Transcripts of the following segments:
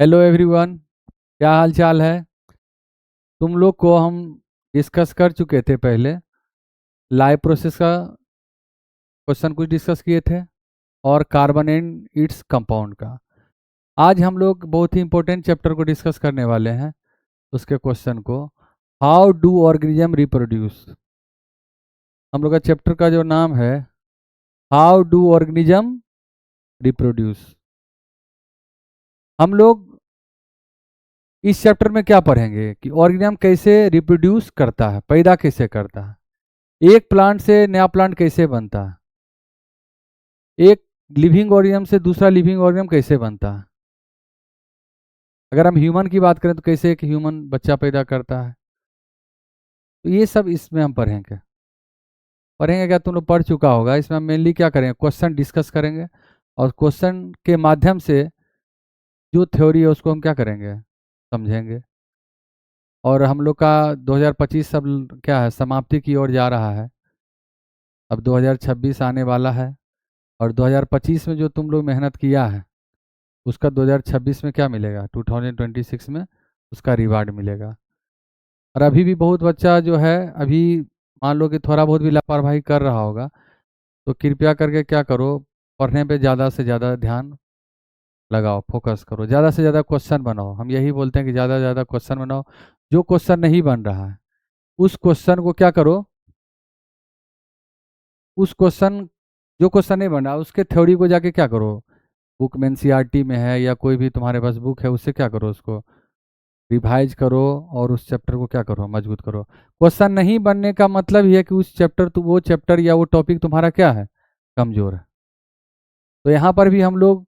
Hello everyone. क्या हाल चाल है? तुम लोग को हम डिस्कस कर चुके थे पहले। लाइव प्रोसेस का क्वेश्चन कुछ डिस्कस किए थे और कार्बन एंड इट्स कंपाउंड का। आज हम लोग बहुत ही इंपॉर्टेंट चैप्टर को डिस्कस करने वाले हैं। उसके क्वेश्चन को, हाउ डू ऑर्गेनिज्म रिप्रोड्यूस। हम लोग का चैप्टर का जो नाम है, हाउ डू ऑर्गेनिज्म रिप्रोड्यूस। हम लोग इस चैप्टर में क्या पढ़ेंगे कि ऑर्गेनिज्म कैसे रिप्रोड्यूस करता है, पैदा कैसे करता है, एक प्लांट से नया प्लांट कैसे बनता है, एक लिविंग ऑर्गेनिज्म से दूसरा लिविंग ऑर्गेनिज्म कैसे बनता है। अगर हम ह्यूमन की बात करें तो कैसे एक ह्यूमन बच्चा पैदा करता है। तो ये सब इसमें हम पढ़ेंगे। पढ़ेंगे क्या? तुम लोग पढ़ चुका होगा। इसमें हम मेनली क्या करेंगे, क्वेश्चन डिस्कस करेंगे और क्वेश्चन के माध्यम से जो थ्योरी है उसको हम क्या करेंगे, समझेंगे। और हम लोग का 2025 सब क्या है, समाप्ति की ओर जा रहा है। अब 2026 आने वाला है और 2025 में जो तुम लोग मेहनत किया है उसका 2026 में क्या मिलेगा, 2026 में उसका रिवार्ड मिलेगा। और अभी भी बहुत बच्चा जो है, अभी मान लो कि थोड़ा बहुत भी लापरवाही कर रहा होगा, तो कृपया करके क्या करो, पढ़ने पे ज़्यादा से ज़्यादा ध्यान लगाओ, फोकस करो, ज़्यादा से ज़्यादा क्वेश्चन बनाओ। हम यही बोलते हैं कि ज़्यादा से ज़्यादा क्वेश्चन बनाओ। जो क्वेश्चन नहीं बन रहा है उस क्वेश्चन को क्या करो, उस क्वेश्चन जो क्वेश्चन नहीं बन रहा उसके थ्योरी को जाके क्या करो, बुक में एनसीईआरटी में है या कोई भी तुम्हारे पास बुक है उससे क्या करो, उसको रिवाइज करो और उस चैप्टर को क्या करो, मजबूत करो। क्वेश्चन नहीं बनने का मतलब ये है कि उस चैप्टर तो वो चैप्टर या वो टॉपिक तुम्हारा क्या है, कमजोर है। तो यहाँ पर भी हम लोग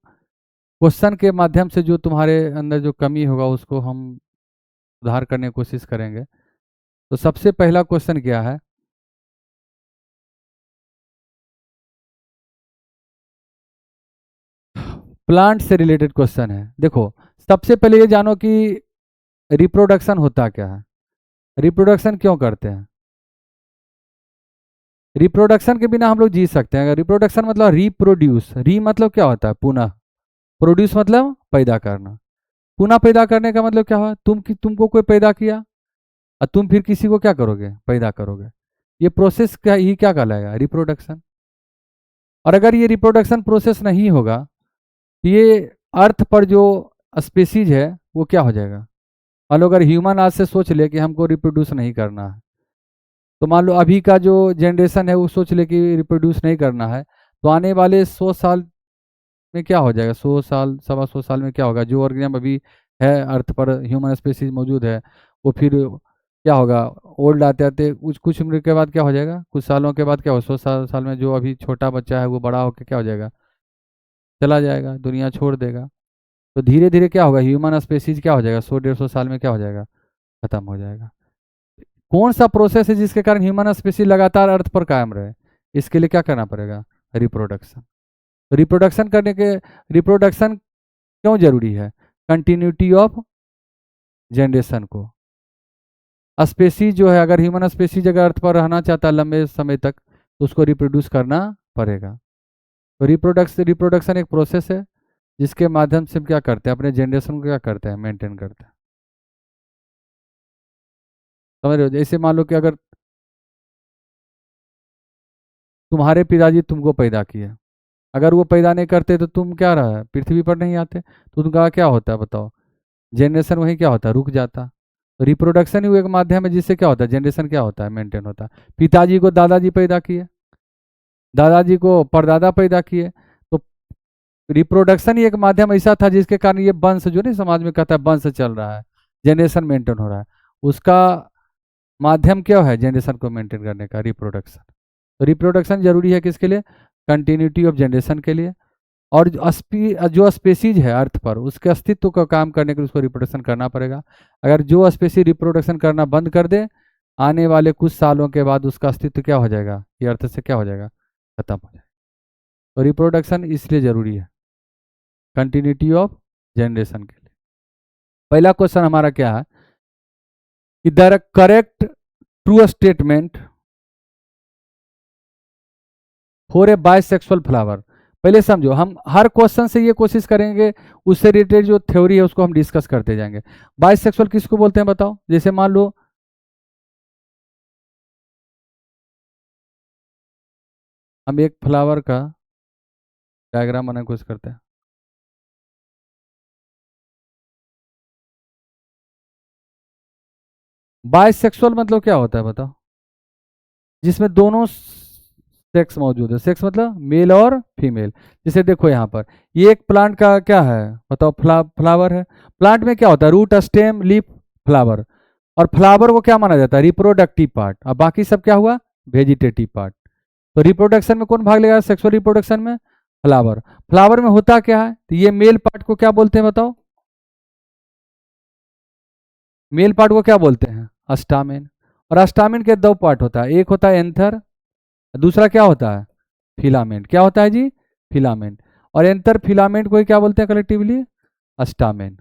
क्वेश्चन के माध्यम से जो तुम्हारे अंदर जो कमी होगा उसको हम सुधार करने की कोशिश करेंगे। तो सबसे पहला क्वेश्चन क्या है, प्लांट से रिलेटेड क्वेश्चन है। देखो, सबसे पहले ये जानो कि रिप्रोडक्शन होता क्या है, रिप्रोडक्शन क्यों करते हैं। रिप्रोडक्शन के बिना हम लोग जी सकते हैं। रिप्रोडक्शन मतलब रिप्रोड्यूस, री मतलब क्या होता है, पुनः। प्रोड्यूस मतलब पैदा करना। पुनः पैदा करने का मतलब क्या हुआ, तुमको कोई पैदा किया और तुम फिर किसी को क्या करोगे, पैदा करोगे। ये प्रोसेस क्या ही क्या कहलाएगा, रिप्रोडक्शन। और अगर ये रिप्रोडक्शन प्रोसेस नहीं होगा तो ये अर्थ पर जो स्पेसीज है वो क्या हो जाएगा। मान लो अगर ह्यूमन आज से सोच ले कि हमको रिप्रोड्यूस नहीं करना है, तो मान लो अभी का जो जनरेशन है वो सोच ले कि रिप्रोड्यूस नहीं करना है, तो आने वाले 100 साल में क्या हो जाएगा, 100 साल 125 साल में क्या होगा, जो ऑर्गेनिज्म अभी है अर्थ पर, ह्यूमन स्पीसीज मौजूद है, वो फिर क्या होगा, ओल्ड आते आते कुछ कुछ उम्र के बाद क्या हो जाएगा, कुछ सालों के बाद क्या हो, 100 साल में जो अभी छोटा बच्चा है वो बड़ा होकर क्या हो जाएगा, चला जाएगा, दुनिया छोड़ देगा। तो धीरे धीरे क्या होगा, ह्यूमन स्पीसीज क्या हो जाएगा, 100 150 साल में क्या हो जाएगा, खत्म हो जाएगा। कौन सा प्रोसेस है जिसके कारण ह्यूमन स्पीसीज लगातार अर्थ पर कायम रहे, इसके लिए क्या करना पड़ेगा, रिप्रोडक्शन। रिप्रोडक्शन करने के, रिप्रोडक्शन क्यों जरूरी है, कंटिन्यूटी ऑफ जनरेशन को। स्पेसीज जो है, अगर ह्यूमन स्पेसीज अगर अर्थ पर रहना चाहता है लंबे समय तक तो उसको रिप्रोड्यूस करना पड़ेगा। तो रिप्रोडक्शन एक प्रोसेस है जिसके माध्यम से हम क्या करते हैं, अपने जनरेशन को क्या करते हैं, मेंटेन करते हैं। समझ रहे हो? जैसे मान लो कि अगर तुम्हारे पिताजी तुमको पैदा किए, अगर वो पैदा नहीं करते तो तुम क्या रहा है, पृथ्वी पर नहीं आते, तो उनका क्या होता है बताओ, जनरेशन वही क्या होता है, रुक जाता। तो रिप्रोडक्शन ही वो एक माध्यम है जिससे क्या होता है, जनरेशन क्या होता है, मेंटेन होता है। पिताजी को दादाजी पैदा किए, दादाजी को परदादा पैदा किए, तो रिप्रोडक्शन ही एक माध्यम ऐसा था जिसके कारण ये वंश जो नहीं समाज में कहता है वंश चल रहा है, जनरेशन मेंटेन हो रहा है। उसका माध्यम क्या है जनरेशन को मेंटेन करने का, रिप्रोडक्शन। तो रिप्रोडक्शन जरूरी है किसके लिए, कंटिन्यूटी ऑफ जनरेशन के लिए। और जो स्पेसीज है अर्थ पर उसके अस्तित्व का काम करने के लिए उसको रिप्रोडक्शन करना पड़ेगा। अगर जो स्पेसीज रिप्रोडक्शन करना बंद कर दे, आने वाले कुछ सालों के बाद उसका अस्तित्व क्या हो जाएगा, ये अर्थ से क्या हो जाएगा, खत्म हो जाएगा। तो रिप्रोडक्शन इसलिए जरूरी है, कंटिन्यूटी ऑफ जनरेशन के लिए। पहला क्वेश्चन हमारा क्या है कि the correct true statement for a bisexual flower. पहले समझो, हम हर क्वेश्चन से ये कोशिश करेंगे उससे रिलेटेड जो थ्योरी है उसको हम डिस्कस करते जाएंगे। बाइसेक्सुअल किसको बोलते हैं बताओ? जैसे मान लो हम एक फ्लावर का डायग्राम बनाने की कोशिश करते हैं। बाइसेक्सुअल मतलब क्या होता है बताओ? जिसमें दोनों सेक्स मौजूद है। सेक्स मतलब मेल और फीमेल। जैसे देखो यहाँ पर ये एक प्लांट का क्या है बताओ? फ्लावर है। प्लांट में क्या होता है? Root, stem, leaf, flower. और फ्लावर को क्या माना जाता है? Reproductive part. और बाकी सब क्या हुआ? Vegetative part. तो रिप्रोडक्शन में कौन भाग लेगा? सेक्सुअल रिप्रोडक्शन में फ्लावर। फ्लावर में होता क्या है? तो ये मेल पार्ट को क्या बोलते हैं बताओ? मेल पार्ट को क्या बोलते हैं? अस्टामिन। और अस्टामिन के दो पार्ट होता है, एक होता है एंथर, दूसरा क्या होता है? फिलामेंट। क्या होता है जी? फिलामेंट। और एंथर फिलामेंट को ही क्या बोलते हैं कलेक्टिवली? अस्टामिन।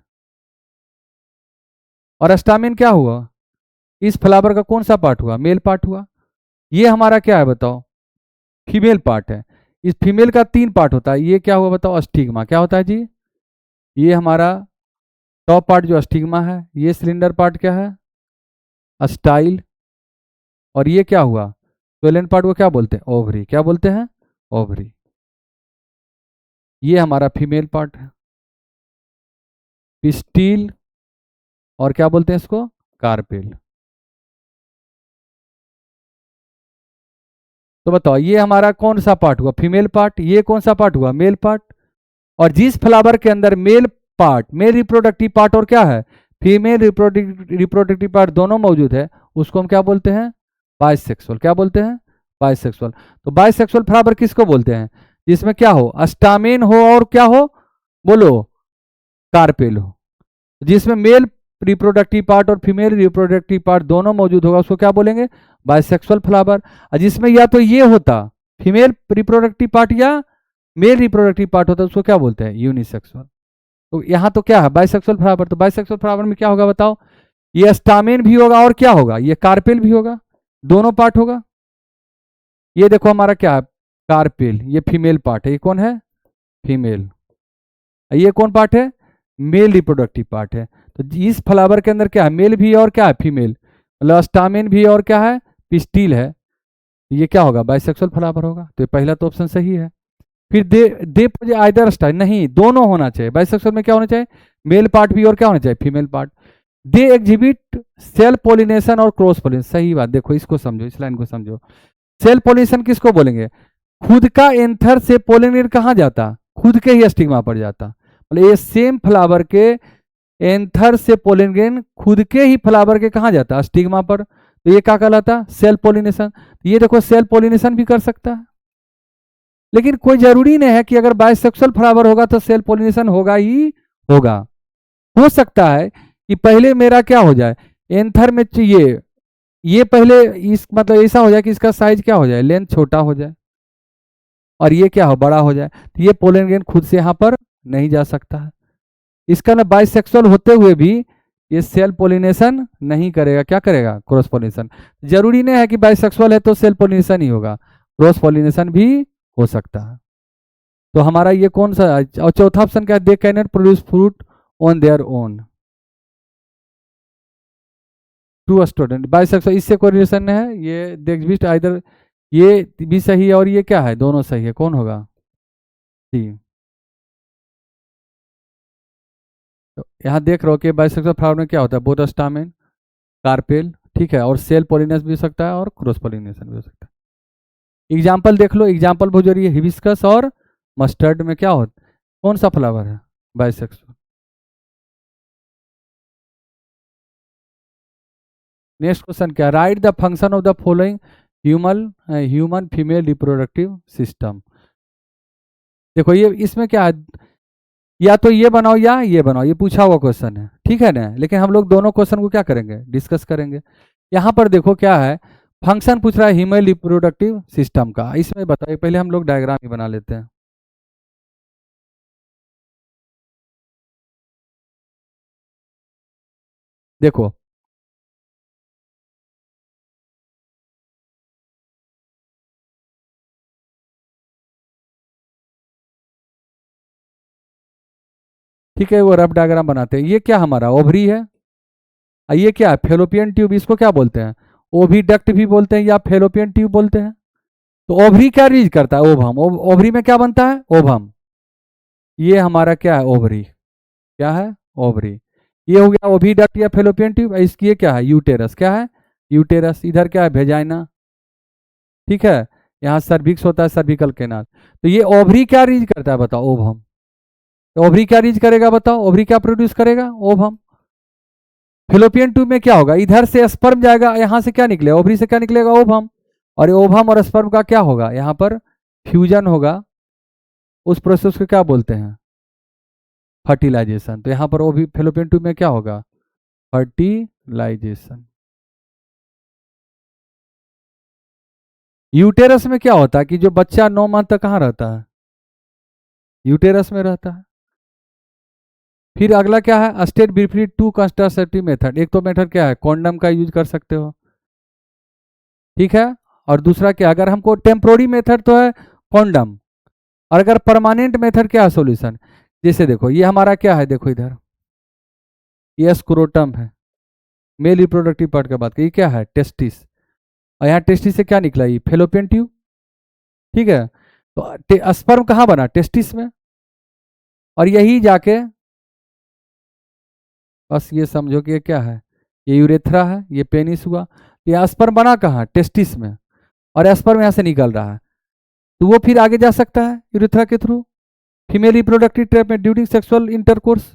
और अस्टामिन क्या हुआ? इस फ्लावर का कौन सा पार्ट हुआ? मेल पार्ट हुआ। ये हमारा क्या है बताओ? फीमेल पार्ट है। इस फीमेल का तीन पार्ट होता है। ये क्या हुआ बताओ? स्टिग्मा। क्या होता है जी? ये हमारा टॉप पार्ट जो स्टिग्मा है। ये सिलेंडर पार्ट क्या है? स्टाइल। और ये क्या हुआ? टोलेंट पार्ट को क्या बोलते हैं? ओवरी। क्या बोलते हैं? ओवरी। ये हमारा फीमेल पार्ट है। पिस्टिल। और क्या बोलते हैं इसको? कार्पेल। तो बताओ ये हमारा कौन सा पार्ट हुआ? Female part. ये कौन सा पार्ट हुआ? Male part. और जिस फ्लावर के अंदर male part, male reproductive part और क्या है? फीमेल रिप्रोडक्टिव पार्ट दोनों मौजूद है, उसको हम क्या बोलते हैं? बाइसेक्सुअल। क्या बोलते हैं? बाइसेक्सुअल। तो बाइसेक्सुअल फ्लावर किसको बोलते हैं? जिसमें क्या हो? अस्टामिन हो और क्या हो? बोलो। कार्पेल हो। जिसमें मेल रिप्रोडक्टिव पार्ट और फीमेल रिप्रोडक्टिव पार्ट दोनों मौजूद होगा उसको क्या बोलेंगे? Bisexual flower. और जिसमें या तो ये होता फीमेल रिप्रोडक्टिव पार्ट या मेल रिप्रोडक्टिव पार्ट होता है उसको क्या बोलते हैं? यूनिसेक्सुअल। तो यहाँ तो क्या है? Bisexual flower. तो बाइसेक्सुअल फ्लावर में क्या होगा बताओ? ये स्टामेन भी होगा और क्या होगा? ये कार्पेल भी होगा। दोनों पार्ट होगा। ये देखो हमारा क्या है? कार्पेल। ये फीमेल पार्ट है। ये कौन है? फीमेल। ये कौन पार्ट है? मेल रिप्रोडक्टिव पार्ट है। तो इस फ्लावर के अंदर क्या है? मेल भी है और क्या है? फीमेल। मतलब स्टामेन भी है और क्या है? पिस्टिल है। ये क्या होगा? बाइसेक्सुअल फ्लावर होगा। तो ये पहला तो ऑप्शन सही है। फिर दे आइदर स्टाइल, नहीं दोनों होना चाहिए। बाइसेक्सुअल में क्या होना चाहिए? मेल पार्ट भी और क्या होना चाहिए? Female part. They exhibit self pollination और क्रॉस पोलिनेशन। सही बात। देखो इसको समझो, इस लाइन को समझो। सेल पोलिनेशन किसको बोलेंगे? खुद का एंथर से पोलिनेट कहाँ जाता? खुद के ही स्टिग्मा पर जाता। मतलब ये सेम फ्लावर के एंथर से पोलिनेट खुद के ही फ्लावर के कहाँ जाता? स्टिग्मा पर। तो ये क्या कहलाता? Self pollination. ये देखो सेल पोलिनेशन भी कर सकता है। लेकिन कोई जरूरी नहीं है कि अगर बाइसेक्सुअल फ्लावर होगा तो सेल पोलिनेशन होगा ही होगा। हो सकता है कि पहले मेरा क्या हो जाए? एंथर में चाहिए ये पहले इस मतलब ऐसा हो जाए कि इसका साइज क्या हो जाए? लेंथ छोटा हो जाए और ये क्या हो? बड़ा हो जाए। तो ये पोलन ग्रेन खुद से यहाँ पर नहीं जा सकता है। इसका ना बाइसेक्सुअल होते हुए भी ये सेल पोलिनेशन नहीं करेगा। क्या करेगा? Cross pollination. जरूरी नहीं है कि बाइसेक्सुअल है तो सेल पोलिनेशन ही होगा, क्रॉस पोलिनेशन भी हो सकता है। तो हमारा ये कौन सा? और चौथा ऑप्शन क्या है? They can not produce fruit on their own. Two student bisexual, इससे कोई रिलेशन है? ये दे एग्जिस्ट आइदर। ये भी सही है और ये क्या है? दोनों सही है। कौन होगा? सी। तो यहाँ देख रहे हो कि बाइसेक्सुअल फ्लावर में क्या होता है? बोथ स्टामेन, कार्पेल, ठीक है, और सेल पोलिनेशन भी हो सकता है और क्रॉस पोलिनेशन भी हो सकता है। एग्जाम्पल देख लो। एग्जाम्पल बहुत जरूरी है। हिबिस्कस और मस्टर्ड में क्या होता? कौन सा फ्लावर है बाइसेक्सुअल? नेक्स्ट क्वेश्चन क्या? Right the function of the following human human female reproductive system. देखो ये इसमें क्या है? या तो ये बनाओ या ये बनाओ। ये पूछा हुआ क्वेश्चन है, ठीक है ना? लेकिन हम लोग दोनों क्वेश्चन को क्या करेंगे? डिस्कस करेंगे। यहाँ पर देखो क्या है? फंक्शन पूछ रहा है ह्यूमन रिप्रोडक्टिव सिस्टम का। इसमें बताइए, पहले हम लोग डायग्राम ही बना लेते हैं। देखो ठीक है, वो रफ डायग्राम बनाते हैं। ये क्या हमारा ओवरी है, और ये क्या है फेलोपियन ट्यूब, इसको क्या बोलते हैं, ओविडक्ट भी बोलते हैं या फेलोपियन ट्यूब बोलते हैं। तो ओवरी क्या रीज करता है, ओवम, ओवरी में क्या बनता है, ओवम। ये हमारा क्या है, ओवरी, क्या है, ओवरी। ये हो गया ओविडक्ट या फेलोपियन ट्यूब। इसकी ये क्या है, यूटेरस, क्या है, यूटेरस। इधर क्या है, भेजाइना, ठीक है। यहाँ सर्विक्स होता है, सर्विकल केनाल। तो ये ओवरी क्या रीज करता है बताओ, ओवम। तो ओवरी क्या रीज करेगा बताओ, ओवरी क्या प्रोड्यूस करेगा, ओवम। फिलोपियन ट्यूब में क्या होगा, इधर से स्पर्म जाएगा, यहां से क्या निकलेगा, ओवरी से क्या निकलेगा, ओवम। और ओवम और स्पर्म का क्या होगा, यहाँ पर फ्यूजन होगा। उस प्रोसेस को क्या बोलते हैं, फर्टिलाइजेशन। तो यहाँ पर वो भी फेलोपियन ट्यूब में क्या होगा, फर्टिलाइजेशन। यूटेरस में क्या होता है कि जो बच्चा 9 माह तक कहाँ रहता है, यूटेरस में रहता है। फिर अगला क्या है, state briefly two contraceptive method. एक तो मेथड क्या है, कॉन्डम का यूज कर सकते हो, ठीक है। और दूसरा क्या, अगर हमको टेम्पोरी मेथड तो है कॉन्डम, और अगर परमानेंट मेथड क्या है, सॉल्यूशन। जैसे देखो ये हमारा क्या है, देखो इधर ये स्क्रोटम है, मेल रिप्रोडक्टिव पार्ट का बात करिए, क्या है, टेस्टिस। और यहाँ टेस्टिस से क्या निकला, ये फेलोपियन ट्यूब, ठीक है। तो स्पर्म कहाँ बना, टेस्टिस में। और यही जाके, बस ये समझो कि ये क्या है, ये यूरेथ्रा है, ये पेनिस हुआ। ये स्पर्म बना कहाँ, टेस्टिस में। और स्पर्म यहाँ से निकल रहा है, तो वो फिर आगे जा सकता है यूरेथ्रा के थ्रू फीमेल रिप्रोडक्टिव ट्रैक्ट में ड्यूरिंग सेक्सुअल इंटरकोर्स।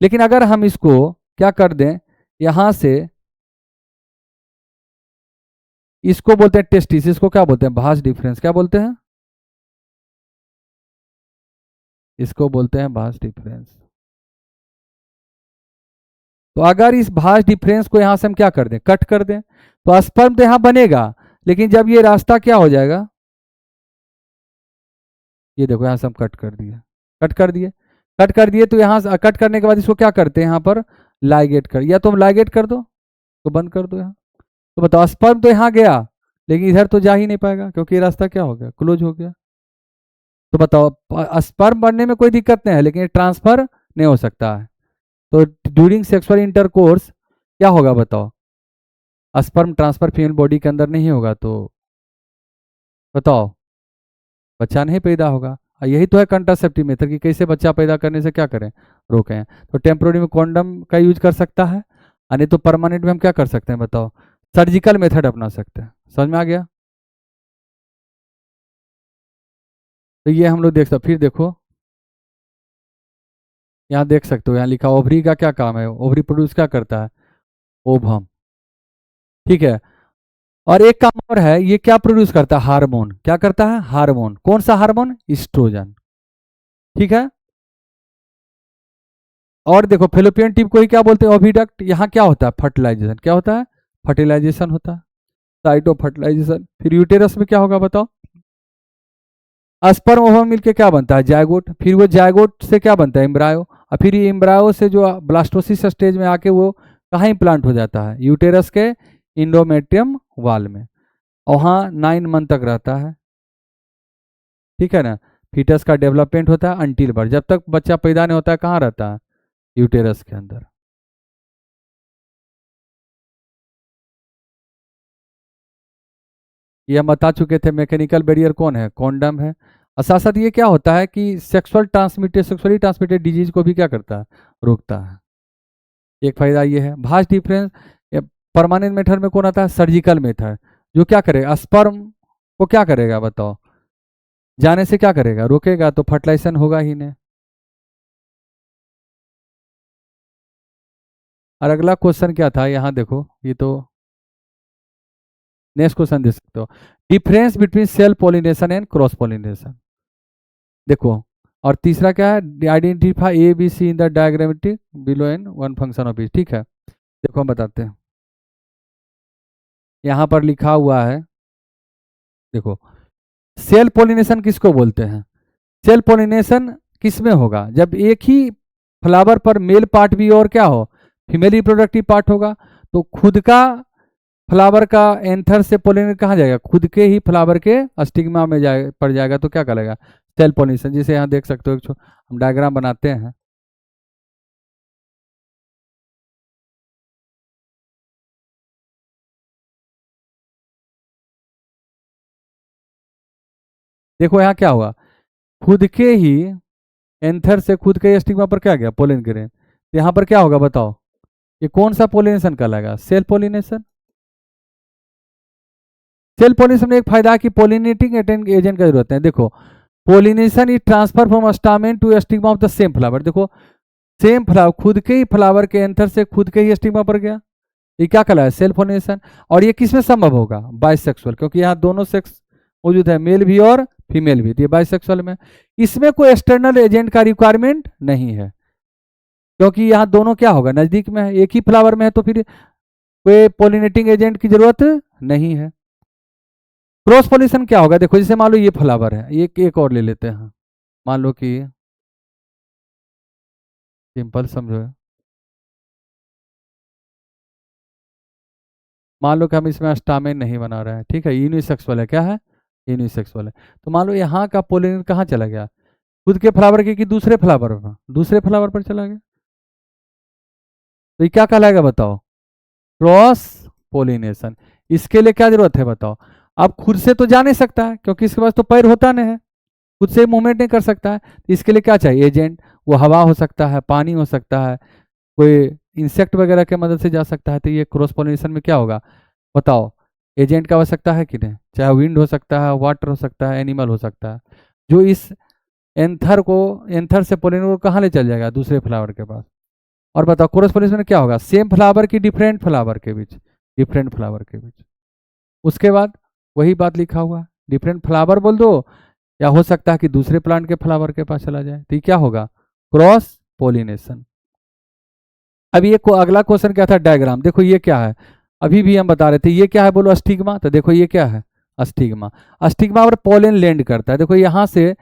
लेकिन अगर हम इसको क्या कर दें, यहाँ से इसको बोलते हैं टेस्टिस, इसको क्या बोलते हैं, भाज डिफरेंस, क्या बोलते हैं, इसको बोलते हैं भाज डिफरेंस। तो अगर इस भाज डिफरेंस को यहां से हम क्या कर दें, कट कर दें, तो स्पर्म तो यहां बनेगा, लेकिन जब ये रास्ता क्या हो जाएगा, ये देखो यहां से हम कट कर दिए, कट कर दिए, कट कर दिए। तो यहां से कट करने के बाद इसको क्या करते हैं, यहां पर लाइगेट कर, या तो हम लाइगेट कर दो, तो बंद कर दो यहाँ। तो बताओ स्पर्म तो यहाँ गया, लेकिन इधर तो जा ही नहीं पाएगा, क्योंकि ये रास्ता क्या हो गया, क्लोज हो गया। तो बताओ स्पर्म बनने में कोई दिक्कत नहीं है, लेकिन ट्रांसफर नहीं हो सकता है। तो ड्यूरिंग सेक्सुअल इंटरकोर्स क्या होगा बताओ, स्पर्म ट्रांसफर फीमेल बॉडी के अंदर नहीं होगा, तो बताओ बच्चा नहीं पैदा होगा। और यही तो है कंट्रासेप्टिव मेथड कि कैसे बच्चा पैदा करने से क्या करें, रोकें। तो टेम्पोररी में कॉन्डम का यूज कर सकता है, और नहीं तो परमानेंट में हम क्या कर सकते हैं बताओ, सर्जिकल मेथड अपना सकते हैं। समझ में आ गया। तो ये हम लोग देख सकते, फिर देखो यहाँ देख सकते हो, यहाँ लिखा ओवरी का क्या काम है, ओवरी प्रोड्यूस क्या करता है, ओवम, ठीक है। और एक काम और है, ये क्या प्रोड्यूस करता है, हार्मोन, क्या करता है, हार्मोन। कौन सा हार्मोन, ईस्ट्रोजन, ठीक है। और देखो फेलोपियन ट्यूब को ही क्या बोलते हैं, ओविडक्ट। यहाँ क्या होता है, फर्टिलाइजेशन, क्या होता है, फर्टिलाइजेशन होता है, साइट ऑफ फर्टिलाइजेशन। फिर यूटेरस में क्या होगा बताओ, स्पर्म ओवम मिलके क्या बनता है, जायगोट। फिर वो जायगोट से क्या बनता है, एम्ब्रायो। और फिर ये एम्ब्रायो से जो ब्लास्टोसिस स्टेज में आके वो कहाँ इम्प्लांट हो जाता है, यूटेरस के इंडोमेट्रियम वाल में। और वहाँ 9 मंथ तक रहता है, ठीक है ना। फीटस का डेवलपमेंट होता है अंटिल बर्थ, जब तक बच्चा पैदा नहीं होता है कहाँ रहता है, यूटेरस के अंदर। ये हम बता चुके थे, मैकेनिकल बैरियर कौन है, कॉन्डम है। और साथ साथ ये क्या होता है कि सेक्सुअली ट्रांसमिटेड डिजीज को भी क्या करता है, रोकता है। एक फायदा ये है। भास्ट डिफरेंस परमानेंट मेथड में कौन आता है, सर्जिकल मेथड, जो क्या करेगा, स्पर्म को क्या करेगा बताओ, जाने से क्या करेगा, रोकेगा, तो फर्टिलाइजेशन होगा ही नहीं। और अगला क्वेश्चन क्या था, यहाँ देखो, ये तो नेक्स्ट क्वेश्चन दे सकते हो, difference between self pollination and cross pollination. देखो, और तीसरा क्या है, identify A B C in the diagrammatic below and one function of each, ठीक है। देखो हम बताते हैं, यहाँ पर लिखा हुआ है, देखो सेल पोलिनेशन किसको बोलते हैं, सेल पोलिनेशन किस में होगा, जब एक ही फ्लावर पर मेल पार्ट भी और क्या हो, फीमेल रिप्रोडक्टिव पार्ट होगा। तो खुद का फ्लावर का एंथर से पोलिनेट कहाँ जाएगा, खुद के ही फ्लावर के स्टिग्मा में जाए पड़ जाएगा, तो क्या करेगा, सेल पोलिनेशन। जिसे यहाँ देख सकते हो, हम डायग्राम बनाते हैं, देखो यहाँ क्या हुआ, खुद के ही एंथर से खुद के ही स्टिग्मा पर क्या गया, पोलन ग्रेन। तो यहाँ पर क्या होगा बताओ, ये कौन सा पोलिनेशन कहलाएगा, सेल्फ पोलिनेशन। सेल्फ पोलिनेशन में एक फायदा है कि पोलिनेटिंग एजेंट का जरूरत है। देखो, pollination is transfer from stamen to stigma of the same flower. देखो, सेम फ्लावर, खुद के ही फ्लावर के एंथर से खुद के ही स्टिग्मा पर गया, ये क्या कहलाया, सेल्फ पोलिनेशन। और ये किसमें संभव होगा, बाइसेक्सुअल, क्योंकि यहाँ दोनों सेक्स मौजूद है, मेल भी और फीमेल भी, तो ये बाइसेक्सुअल में। इसमें कोई एक्सटर्नल एजेंट का रिक्वायरमेंट नहीं है, क्योंकि यहाँ दोनों क्या होगा, नजदीक में है, एक ही फ्लावर में है, तो फिर कोई पोलिनेटिंग एजेंट की जरूरत नहीं है। क्रॉस पोलिनेशन क्या होगा, देखो जैसे मान लो ये फ्लावर है, एक और ले लेते हैं, मान लो कि सिंपल समझो, मान लो कि हम इसमें स्टामेन नहीं बना रहे हैं, ठीक है, यूनिसेक्सुअल है, क्या है, यूनिसेक्सुअल है। तो मान लो यहाँ का पोलिनेट कहाँ चला गया, खुद के फ्लावर के कि दूसरे फ्लावर पर, दूसरे फ्लावर पर चला गया, तो ये क्या कहलाएगा बताओ, क्रॉस पोलिनेशन। इसके लिए क्या जरूरत है बताओ, अब खुद से तो जा नहीं सकता है, क्योंकि इसके पास तो पैर होता नहीं है, खुद से मूवमेंट नहीं कर सकता है, तो इसके लिए क्या चाहिए, एजेंट। वो हवा हो सकता है, पानी हो सकता है, कोई इंसेक्ट वगैरह के मदद से जा सकता है। तो ये क्रॉस पोलिनेशन में क्या होगा बताओ, एजेंट की आवश्यकता है कि नहीं, चाहे विंड हो सकता है, वाटर हो सकता है, एनिमल हो सकता है, जो इस एंथर को, एंथर से पोलिन को कहाँ ले चल जाएगा, दूसरे फ्लावर के पास। और बताओ क्रॉस पोलिनेशन में क्या होगा, सेम फ्लावर की डिफरेंट फ्लावर के बीच, डिफरेंट फ्लावर के बीच। उसके बाद वही बात लिखा हुआ, डिफरेंट फ्लावर बोल दो, या हो सकता है कि दूसरे प्लांट के फ्लावर के पास चला जाए, तो ये क्या होगा, क्रॉस पोलिनेशन। अब ये अगला क्वेश्चन क्या था, डायग्राम। देखो ये क्या है, अभी भी हम बता रहे थे, ये क्या है बोलो, अस्टिग्मा। तो देखो ये क्या है, अस्टिग्मा। अस्टिग्मा पर पोलन लैंड करता है, देखो यहाँ से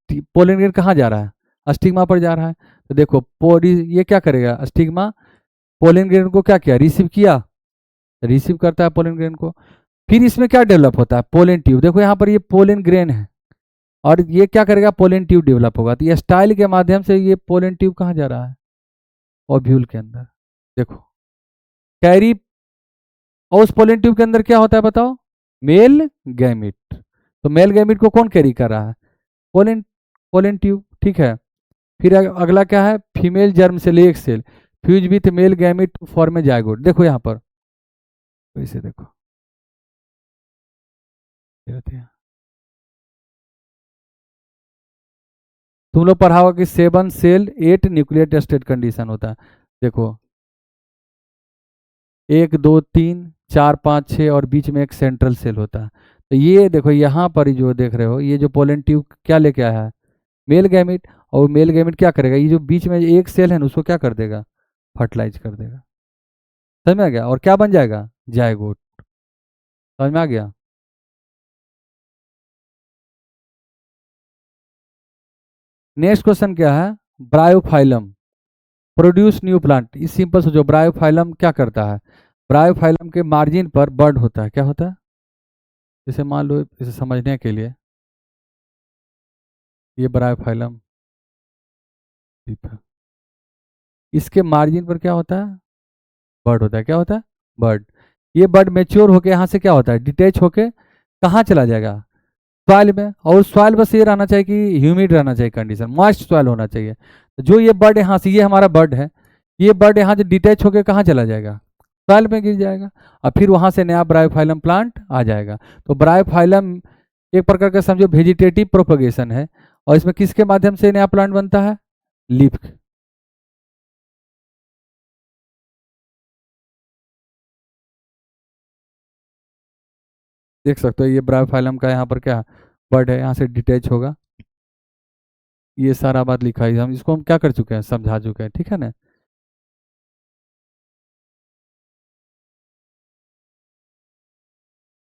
पोलन ग्रेन कहाँ जा रहा है, अस्टिग्मा पर जा रहा है। तो देखो ये क्या करेगा, अस्टिग्मा पोलन ग्रेन को क्या किया, रिसीव किया, रिसीव करता है पोलन ग्रेन को। फिर इसमें क्या डेवलप होता है, पोलन ट्यूब। देखो यहाँ पर ये पोलन ग्रेन है, और ये क्या करेगा, पोलन ट्यूब डेवलप होगा। तो ये स्टाइल के माध्यम से ये पोलन ट्यूब कहाँ जा रहा है, ओव्यूल के अंदर। देखो कैरी, और उस पोलन ट्यूब के अंदर क्या होता है बताओ, मेल गैमिट। तो मेल गैमिट को कौन कैरी कर रहा है, पोलन, पोलन ट्यूब, ठीक है। फिर अगला क्या है, फीमेल जर्म सेल, एक cell fuse with male gamete to form a zygote. देखो यहाँ पर वैसे देखो, तुम लोग पढ़ा होगा कि 7 सेल 8 न्यूक्लियर स्टेट कंडीशन होता है। देखो 1 2 3 4 5 6 और बीच में एक सेंट्रल सेल होता है। तो ये देखो यहाँ पर जो देख रहे हो, ये जो पोलन ट्यूब क्या लेके आया है, मेल गैमिट। और मेल गैमिट क्या करेगा, ये जो बीच में एक सेल है ना, उसको क्या कर देगा, फर्टिलाइज कर देगा। समझ में आ गया, और क्या बन जाएगा, जायगोट। समझ में आ गया। नेक्स्ट क्वेश्चन क्या है, ब्रायोफाइलम प्रोड्यूस न्यू प्लांट। इस सिंपल सोचो, ब्रायोफाइलम क्या करता है, ब्रायोफाइलम के मार्जिन पर बर्ड होता है, क्या होता है, जैसे मान लो इसे समझने के लिए, ये ब्रायोफाइलम इसके मार्जिन पर क्या होता है, बर्ड होता है, क्या होता है, बर्ड। ये बर्ड मेच्योर होके यहाँ से क्या होता है, डिटेच होके कहाँ चला जाएगा, सॉइल में। और सॉइल बस ये रहना चाहिए कि ह्यूमिड रहना चाहिए कंडीशन, मॉइस्ट सॉइल होना चाहिए। तो जो ये बर्ड यहाँ से, ये हमारा बर्ड है, ये बर्ड यहाँ से डिटेच होके कहाँ चला जाएगा, सॉइल में गिर जाएगा, और फिर वहाँ से नया ब्रायोफाइलम प्लांट आ जाएगा। तो ब्रायोफाइलम एक प्रकार का समझो वेजिटेटिव प्रोपगेशन है, और इसमें किसके माध्यम से नया प्लांट बनता है, लीफ। देख सकते हो ये ब्रायोफाइलम का यहाँ पर क्या वर्ड है, यहाँ से डिटेच होगा। ये सारा बात लिखा है, हम इसको हम क्या कर चुके हैं, समझा चुके हैं, ठीक है ना।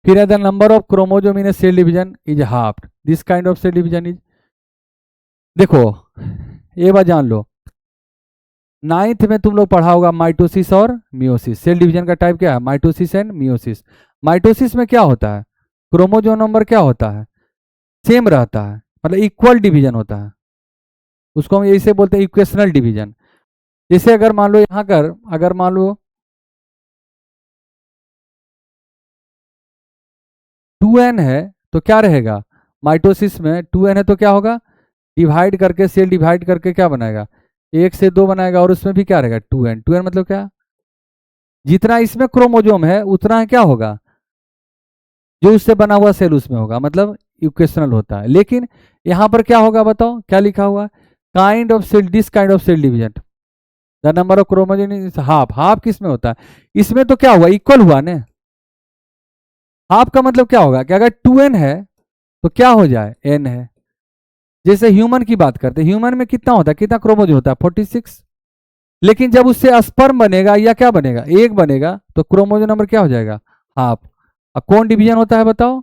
फिर the number of chromosome in cell division is half, this kind of cell division is. देखो ये बात जान लो, नाइन्थ में तुम लोग पढ़ा होगा माइटोसिस और मियोसिस। सेल डिवीजन का टाइप क्या है, माइटोसिस एंड मियोसिस। माइटोसिस में क्या होता है, क्रोमोजोम नंबर क्या होता है, सेम रहता है, मतलब इक्वल डिवीजन होता है, उसको हम ऐसे बोलते हैं इक्वेशनल डिवीजन। जैसे अगर मान लो यहाँ कर, अगर मान लो 2n है, तो क्या रहेगा, माइटोसिस में 2n है तो क्या होगा, डिवाइड करके, सेल डिवाइड करके क्या बनाएगा, 1 से 2 बनाएगा, और उसमें भी क्या रहेगा 2n। 2n मतलब क्या, जितना इसमें क्रोमोजोम है उतना क्या होगा, जो उससे बना हुआ सेल उसमें होगा, मतलब इक्वेशनल होता है। लेकिन यहां पर क्या होगा बताओ, क्या लिखा हुआ है, kind of cell, this kind of cell division the number of chromosome is half. Half किस में होता है, इसमें तो क्या हुआ, इक्वल हुआ ना। हाफ का मतलब क्या होगा कि अगर 2n है तो क्या हो जाए, n है। जैसे ह्यूमन की बात करते हैं, ह्यूमन में कितना होता है, कितना क्रोमोजोम होता है, 46। लेकिन जब उससे स्पर्म बनेगा या क्या बनेगा, एग बनेगा, तो क्रोमोजोम नंबर क्या हो जाएगा, हाफ। अब कौन डिवीजन होता है बताओ,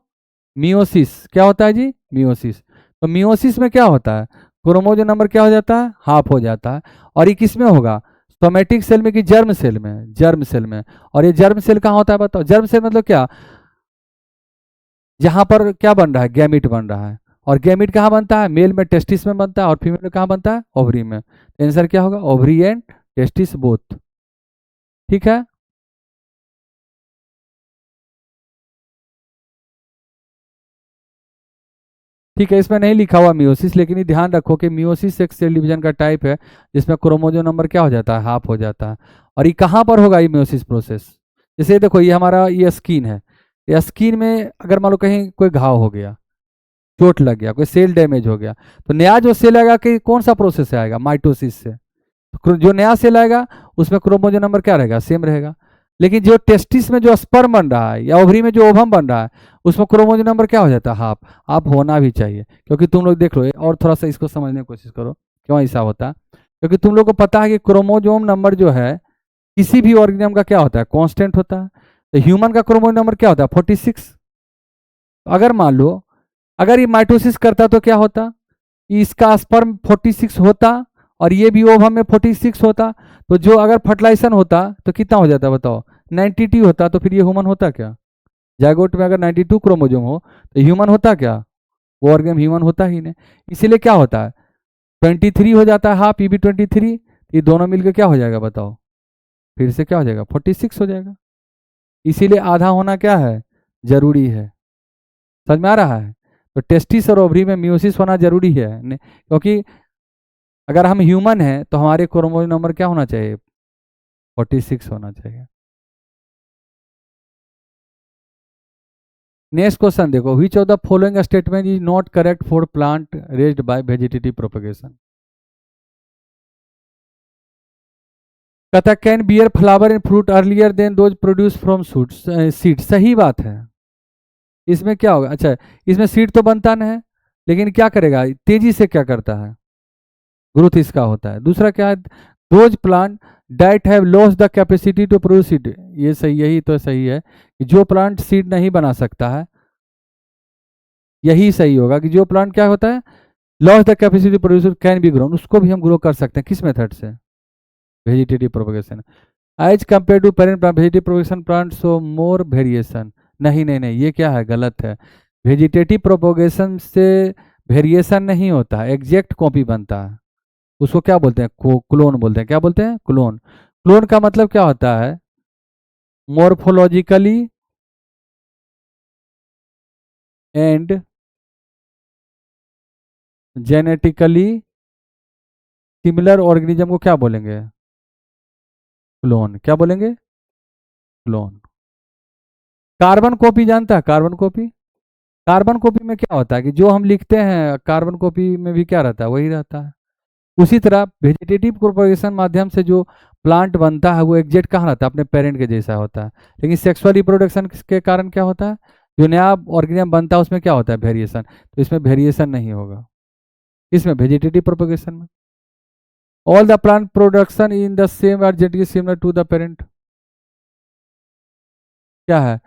मियोसिस। क्या होता है जी, मियोसिस। तो मियोसिस में क्या होता है, क्रोमोजोम नंबर क्या हो जाता है, हाफ हो जाता है। और ये किस में होगा, सोमेटिक सेल में कि जर्म सेल में, जर्म सेल में। और ये जर्म सेल कहाँ होता है बताओ, जर्म सेल मतलब क्या, जहां पर क्या बन रहा है, गैमिट बन रहा है। और गैमिट कहाँ बनता है, मेल में टेस्टिस में बनता है, और फीमेल में कहाँ बनता है, ओवरी में। आंसर क्या होगा, ओवरी एंड टेस्टिस बोथ। ठीक है। ठीक है, इसमें नहीं लिखा हुआ मियोसिस, लेकिन ये ध्यान रखो कि मियोसिस एक सेल डिवीजन का टाइप है जिसमें क्रोमोजोम नंबर क्या हो जाता है, हाफ हो जाता है। और ये कहाँ पर होगा ये मियोसिस प्रोसेस, जैसे देखो ये हमारा ये स्किन है, ये स्किन में अगर मान लो कहीं कोई घाव हो गया, चोट लग गया, कोई सेल डैमेज हो गया, तो नया जो सेल आएगा कि कौन सा प्रोसेस से आएगा, माइटोसिस से। तो जो नया सेल आएगा उसमें क्रोमोजोम नंबर क्या रहेगा, सेम रहेगा। लेकिन जो टेस्टिस में जो स्पर्म बन रहा है या ओवरी में जो ओवम बन रहा है, उसमें क्रोमोजोम नंबर क्या हो जाता है, हाफ। आप होना भी चाहिए, क्योंकि तुम लोग देख लो, और थोड़ा सा इसको समझने की कोशिश करो क्यों ऐसा होता है। क्योंकि तुम लोग को पता है कि क्रोमोजोम नंबर जो है किसी भी ऑर्गेनिज्म का क्या होता है, कांस्टेंट होता है। तो ह्यूमन का क्रोमोजोम नंबर क्या होता है, 46। अगर मान लो अगर ये माइटोसिस करता तो क्या होता, इसका स्पर्म 46 होता, और ये भी ओवम में 46 होता। तो जो अगर फर्टिलाइजेशन होता तो कितना हो जाता बताओ, 92 होता। तो फिर ये ह्यूमन होता क्या, जायगोट में अगर 92 क्रोमोजोम हो तो ह्यूमन होता क्या, वो ऑर्गेन ह्यूमन होता ही नहीं। इसीलिए क्या होता है, 23 हो जाता है हाफ, ये भी 23, ये दोनों मिलकर क्या हो जाएगा बताओ, फिर से क्या हो जाएगा, 46 हो जाएगा। इसीलिए आधा होना क्या है, जरूरी है। समझ में आ रहा है। तो टेस्टिस और ओवरी में मियोसिस होना जरूरी है क्योंकि अगर हम ह्यूमन हैं तो हमारे क्रोमोसोम नंबर क्या होना चाहिए, 46 होना चाहिए। नेक्स्ट क्वेश्चन देखो, which of the following statement is not correct for plant raised by vegetative propagation. कहता can bear flower in fruit earlier than those produce from seed. सही बात है। इसमें क्या होगा, अच्छा इसमें सीड तो बनता नहीं है, लेकिन क्या करेगा, तेजी से क्या करता है, ग्रोथ इसका होता है। दूसरा क्या है, those plant that have loss the capacity to produce seed. ये सही, यही तो सही है कि जो प्लांट सीड नहीं बना सकता है, यही सही होगा कि जो प्लांट क्या होता है, loss the capacity produce can be grown, उसको भी हम ग्रो कर सकते हैं किस मेथड से, vegetative propagation. As compare to parent plant vegetative propagation plant so more variation. नहीं नहीं नहीं, ये क्या है, गलत है। वेजिटेटिव प्रोपगेशन से वेरिएशन नहीं होता है, एग्जैक्ट कॉपी बनता है। उसको क्या बोलते हैं, क्लोन बोलते हैं। क्या बोलते हैं, क्लोन। क्लोन का मतलब क्या होता है, morphologically and genetically similar organism को क्या बोलेंगे, क्लोन। क्या बोलेंगे, क्लोन। कार्बन कॉपी जानता है, कार्बन कॉपी। कार्बन कॉपी में क्या होता है कि जो हम लिखते हैं कार्बन कॉपी में भी क्या रहता है, वही रहता है। उसी तरह वेजिटेटिव प्रोपगेशन माध्यम से जो प्लांट बनता है वो एग्जैक्ट कहाँ रहता है, अपने पेरेंट के जैसा होता है। लेकिन सेक्सुअल रिप्रोडक्शन के कारण क्या होता है, जो नया ऑर्गेनिज्म बनता है उसमें क्या होता है, वेरिएशन। तो इसमें वेरिएशन नहीं होगा, इसमें वेजिटेटिव प्रोपगेशन में। All the plant production in the same are genetically similar to the parent. क्या है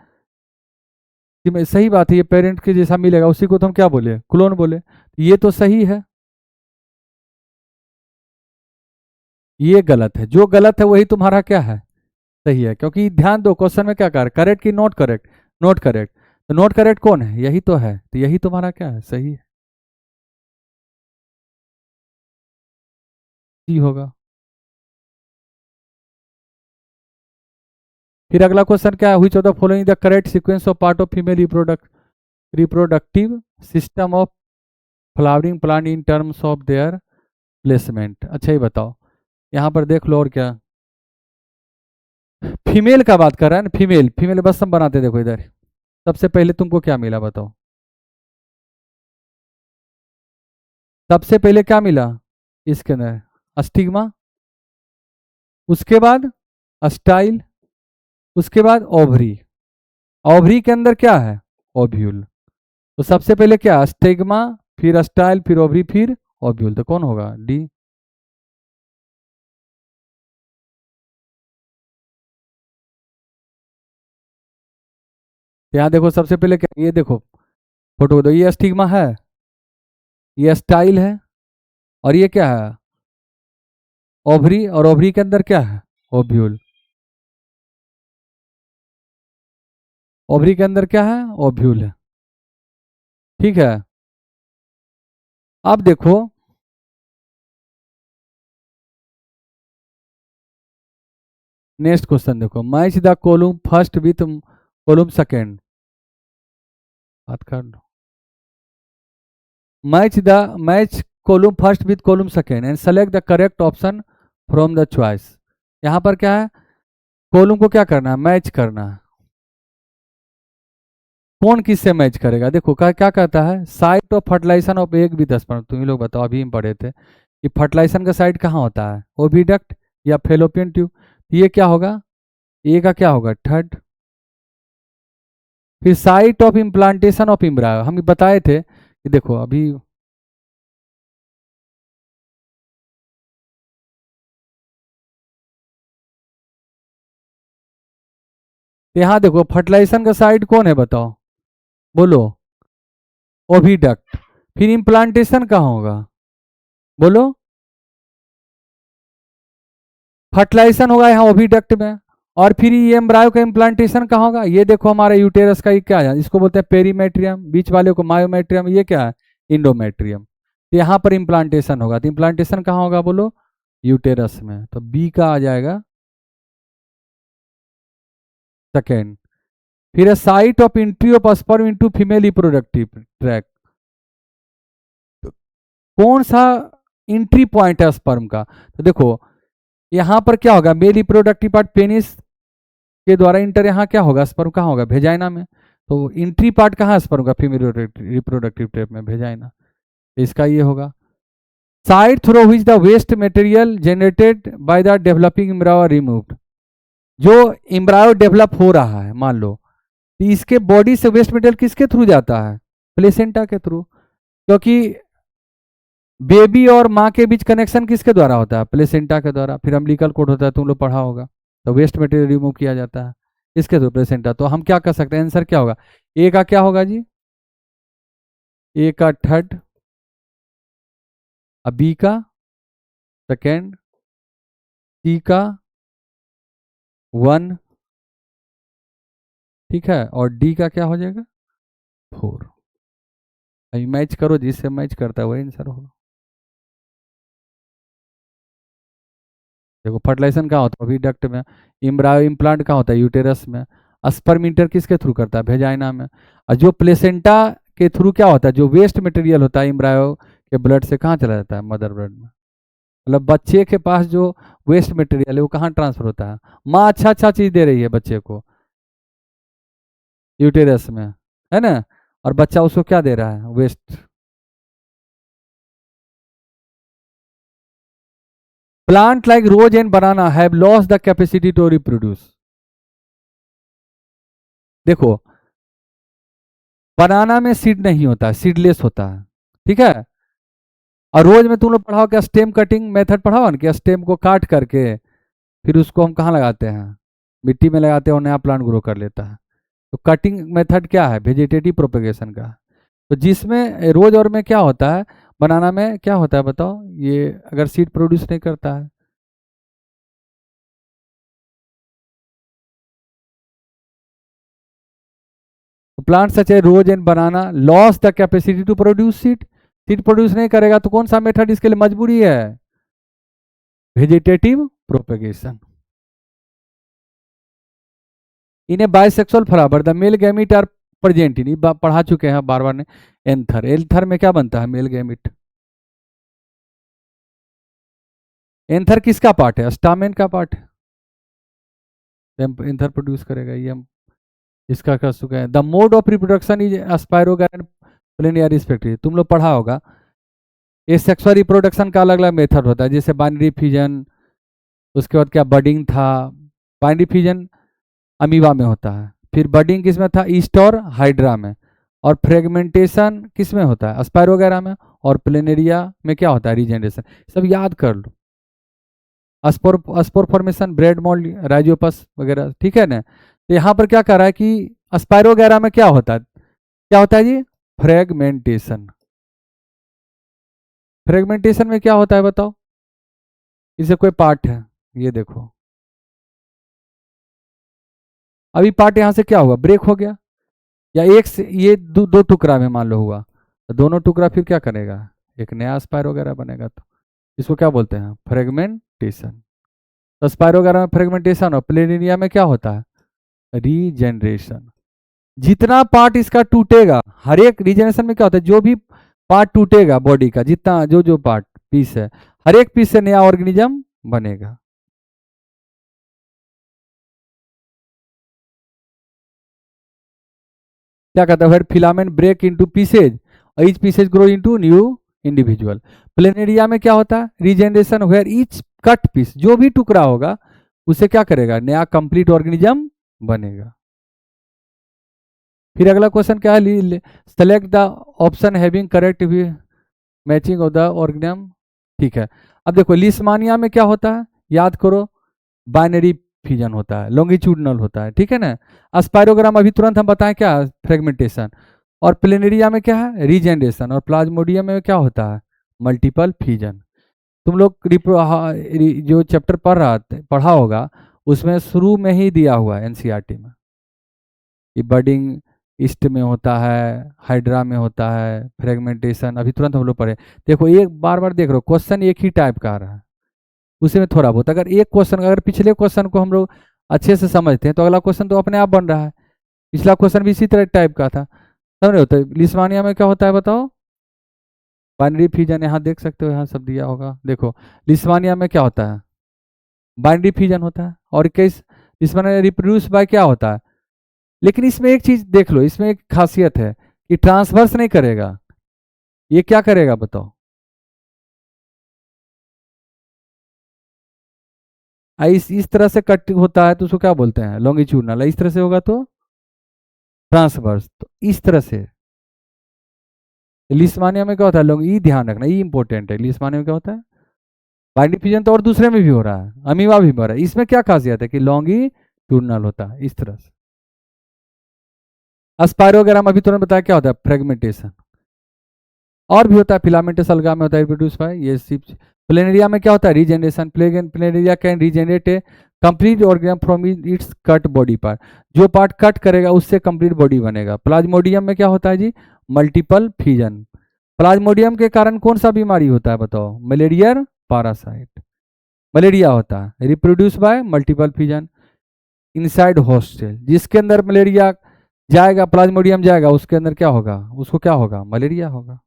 कि सही बात है, ये पेरेंट के जैसा मिलेगा, उसी को तो हम क्या बोले, क्लोन बोले। ये तो सही है, ये गलत है। जो गलत है वही तुम्हारा क्या है, सही है। क्योंकि ध्यान दो क्वेश्चन में क्या कर, करेक्ट की नॉट करेक्ट, नॉट करेक्ट। तो नॉट करेक्ट कौन है, यही तो है। तो यही तुम्हारा क्या है, सही है, सी होगा। फिर अगला क्वेश्चन क्या है, which of the following the correct sequence of part of female reproduct. Reproductive system of flowering plant in terms of their placement. अच्छा ये बताओ, यहाँ पर देख लो और क्या, फीमेल का बात कर रहा है ना, फीमेल फीमेल बस हम बनाते, देखो इधर सबसे पहले तुमको क्या मिला बताओ, सबसे पहले क्या मिला इसके अंदर, स्टिग्मा, उसके बाद स्टाइल, उसके बाद ओवरी, ओवरी के अंदर क्या है, ओव्यूल। तो सबसे पहले क्या, स्टिग्मा, फिर स्टाइल, फिर ओवरी, फिर ओव्यूल, तो कौन होगा, डी। यहाँ देखो सबसे पहले क्या, ये देखो फोटो दो, ये स्टिग्मा है, ये स्टाइल है, और ये क्या है, ओवरी, और ओवरी के अंदर क्या है, ओव्यूल। ओवरी के अंदर क्या है, ओव्यूल है। ठीक है, अब देखो, नेक्स्ट क्वेश्चन देखो, match the column first with column second, बात कर लो, match column first with column second and select the correct option from the choice. यहाँ पर क्या है, कॉलम को क्या करना है, मैच करना है। कौन किससे मैच करेगा, देखो क्या क्या कहता है, site of fertilization of egg with sperm. तुम ही लोग बताओ, अभी हम पढ़े थे कि फर्टिलाइजेशन का साइट कहाँ होता है, ओविडक्ट या फेलोपियन ट्यूब। ये क्या होगा, ए का क्या होगा, थर्ड। फिर site of implantation of embryo, हम बताए थे कि देखो अभी, यहाँ देखो फर्टिलाइजेशन का साइट कौन है बताओ, बोलो, ओविडक्ट। फिर इम्प्लांटेशन कहाँ होगा, बोलो, फर्टिलाइजेशन होगा यहाँ ओविडक्ट में। और फिर ये एम्ब्रायो का इम्प्लांटेशन कहाँ होगा, ये देखो हमारे यूटेरस का, ये क्या है, इसको बोलते हैं पेरीमेट्रियम, बीच वाले को मायोमेट्रियम, ये क्या है, इंडोमेट्रियम। तो यहाँ पर इम्प्लांटेशन होगा, तो इम्प्लांटेशन कहाँ होगा बोलो, यूटेरस में, तो बी का आ जाएगा सेकेंड। फिर site of entry of sperm into female reproductive tract, कौन सा एंट्री पॉइंट है स्पर्म का, तो देखो यहाँ पर क्या होगा, मेल रिप्रोडक्टिव पार्ट पेनिस के द्वारा इंटर, यहाँ क्या होगा, स्पर्म कहाँ होगा, भेजाइना में। तो एंट्री पार्ट कहाँ है स्पर्म का, फीमेल रिप्रोडक्टिव ट्रैक में, भेजाइना। इसका ये होगा site through which the waste material generated by the developing embryo removed. जो इम्ब्रायो डेवलप हो रहा है मान लो, तो इसके बॉडी से वेस्ट मटेरियल किसके थ्रू जाता है, प्लेसेंटा के थ्रू, क्योंकि बेबी और माँ के बीच कनेक्शन किसके द्वारा होता है, प्लेसेंटा के द्वारा। फिर अम्बिलिकल कोड होता है, तुम लोग पढ़ा होगा, तो वेस्ट मटेरियल रिमूव किया जाता है इसके थ्रू, प्लेसेंटा। तो हम क्या कर सकते हैं, आंसर क्या होगा, ए का क्या होगा जी, ए का थर्ड, बी का सेकेंड, सी का वन, ठीक है, और डी का क्या हो जाएगा, फोर। अभी मैच करो, जिससे मैच करता है वही आंसर होगा। देखो फर्टिलाइजेशन कहाँ होता है, विडक्ट में। इम्ब्रायो इम्प्लांट कहाँ होता है, यूटेरस में। स्पर्म इंटर किसके थ्रू करता है, भेजाइना में। और जो प्लेसेंटा के थ्रू क्या होता है, जो वेस्ट मटेरियल होता है इम्ब्रायो के ब्लड से कहाँ चला जाता है, मदर ब्लड में। मतलब बच्चे के पास जो वेस्ट मटेरियल है वो कहाँ ट्रांसफर होता है, माँ अच्छा अच्छा चीज दे रही है बच्चे को, यूटेरस में, है ना, और बच्चा उसको क्या दे रहा है, waste. Plant like rose and banana have lost the capacity to reproduce. देखो बनाना में सीड नहीं होता है, सीडलेस होता है, ठीक है। और रोज में तुम लोग पढ़ाओ क्या, स्टेम कटिंग मेथड पढ़ाओ ना, क्या स्टेम को काट करके फिर उसको हम कहाँ लगाते हैं, मिट्टी में लगाते हैं और नया प्लांट ग्रो कर लेता है। तो कटिंग मेथड क्या है, वेजिटेटिव प्रोपेगेशन का। तो जिसमें रोज और में क्या होता है, बनाना में क्या होता है बताओ, ये अगर सीड प्रोड्यूस नहीं करता है, तो plant such a rose and banana loss the capacity to produce seed, seed produce नहीं करेगा तो कौन सा मेथड इसके लिए मजबूरी है, vegetative propagation. In a bisexual flower the male gamete are present ही नहीं, पढ़ा चुके हैं बार बार ने। एंथर, एंथर में क्या बनता है? Male gamete. एंथर किसका पार्ट है? स्टामेन का पार्ट है, एंथर प्रोड्यूस करेगा, ये हम इसका कर चुके हैं। The mode of reproduction is Spirogyra Planaria respectively, तुम लोग पढ़ा होगा। ये सेक्सुअल रिप्रोडक्शन का अलग अलग मेथड होता है, जैसे बाइनरी फ्यूजन, उसके बाद क्या बडिंग था। बाइनरी फ्यूजन अमीबा में होता है, फिर बडिंग किस में था? ईस्ट और हाइड्रा में। और फ्रेगमेंटेशन किस में होता है? स्पाइरो वगैरह में। और प्लेनेरिया में क्या होता है? रीजेनरेशन। सब याद कर लो। Spore formation, bread mould, Rhizopus वगैरह, ठीक है ना। तो यहाँ पर क्या कर रहा है कि स्पाइरो वगैरह में क्या होता है? क्या होता है जी? फ्रेगमेंटेशन। फ्रेगमेंटेशन में क्या होता है बताओ? इसे कोई पार्ट है, ये देखो, अभी पार्ट यहाँ से क्या हुआ? ब्रेक हो गया, या एक से ये दो टुकड़ा में मान लो हुआ, तो दोनों टुकड़ा फिर क्या करेगा? एक नया स्पाइरो वगैरह बनेगा। तो इसको क्या बोलते हैं? फ्रेगमेंटेशन। तो स्पाइरो वगैरह में फ्रेगमेंटेशन, और प्लेनिया में क्या होता है? रीजेनरेशन। जितना पार्ट इसका टूटेगा, हर एक रीजनरेशन में क्या होता है? जो भी पार्ट टूटेगा बॉडी का, जितना जो पार्ट पीस है, हर एक पीस से नया ऑर्गेनिज्म बनेगा। क्या कहता है? Filament break into pieces, each pieces grow into new individual. Planaria में क्या होता है? Regeneration, where each cut piece, जो भी टुकड़ा होगा उसे क्या करेगा? नया कंप्लीट ऑर्गेनिज्म बनेगा। फिर अगला क्वेश्चन क्या है? Select the option having correct matching of the organism. ठीक है, अब देखो लिस्मानिया में क्या होता है? याद करो, बाइनरी फ्यूजन होता है, लॉन्गिट्यूडनल होता है, ठीक है ना। स्पाइरोग्राम अभी तुरंत हम बताएं क्या? फ्रेगमेंटेशन। और प्लेनेरिया में क्या है? रीजेनरेशन। और प्लाज्मोडियम में क्या होता है? Multiple fusion. तुम लोग जो चैप्टर पढ़ा होगा, उसमें शुरू में ही दिया हुआ है एनसीईआरटी में, कि बडिंग ईस्ट में होता है, हाइड्रा में होता है, फ्रेगमेंटेशन अभी तुरंत हम लोग पढ़े। देखो एक बार बार देख रहे हो, क्वेश्चन एक ही टाइप का आ रहा है, उसी में थोड़ा बहुत, अगर एक क्वेश्चन, अगर पिछले क्वेश्चन को हम लोग अच्छे से समझते हैं तो अगला क्वेश्चन तो अपने आप बन रहा है। पिछला क्वेश्चन भी इसी तरह टाइप का था, समझ रहे हो। तो लिस्मानिया में क्या होता है बताओ? बाइनरी फ्यूजन, यहाँ देख सकते हो, यहाँ सब दिया होगा, देखो लिस्मानिया में क्या होता है? बाइनरी फ्यूजन होता है। और केस लिस्मानिया रिप्रोड्यूस बाय क्या होता है? लेकिन इसमें एक चीज देख लो, इसमें एक खासियत है कि ट्रांसवर्स नहीं करेगा, ये क्या करेगा बताओ? इस तरह से कट होता है तो उसको क्या बोलते हैं? लॉन्गिट्यूडनल। इस तरह से होगा तो ट्रांसवर्स। तो इस तरह से लिस्मानिया में क्या होता है? लॉन्ग, ई ध्यान रखना, ई इंपॉर्टेंट है। लिस्मानिया में क्या होता है? बाइंडिंग फ्यूजन तो और दूसरे में भी हो रहा है, अमीबा भी हो रहा है, इसमें क्या खासियत है कि लॉन्गिट्यूडनल होता है इस तरह से। अस्पायरोग्राम अभी तुरंत बताया क्या होता है? फ्रेगमेंटेशन। और भी होता है, फिलामेंटस अलगा में होता है रिप्रोड्यूस बाय, ये सिर्फ। प्लेनेरिया में क्या होता है? Regeneration. Planaria can regenerate A complete organism from its cut body part, जो पार्ट कट करेगा उससे कंप्लीट बॉडी बनेगा। प्लाज्मोडियम में क्या होता है जी? Multiple fusion. प्लाज्मोडियम के कारण कौन सा बीमारी होता है बताओ? मलेरिया पैरासाइट, मलेरिया होता है, reproduce by multiple fusion inside host cell. जिसके अंदर मलेरिया जाएगा, प्लाज्मोडियम जाएगा, उसके अंदर क्या होगा? उसको क्या होगा? मलेरिया होगा।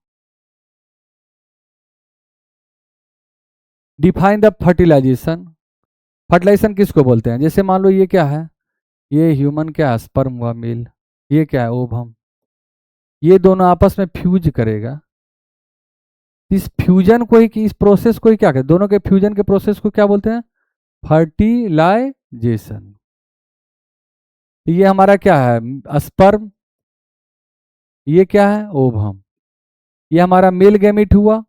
Define the fertilisation. फर्टिलाइजेशन किसको बोलते हैं? जैसे मान लो ये क्या है? ये ह्यूमन क्या है? स्पर्म हुआ मेल, ये क्या है? ओवम। ये दोनों आपस में फ्यूज करेगा, इस फ्यूजन को ही, इस प्रोसेस को ही क्या कहते हैं? दोनों के फ्यूजन के प्रोसेस को क्या बोलते हैं? फर्टिलाइजेशन। ये हमारा क्या है? स्पर्म। ये क्या है? ओवम। ये हमारा मेल गैमिट हुआ,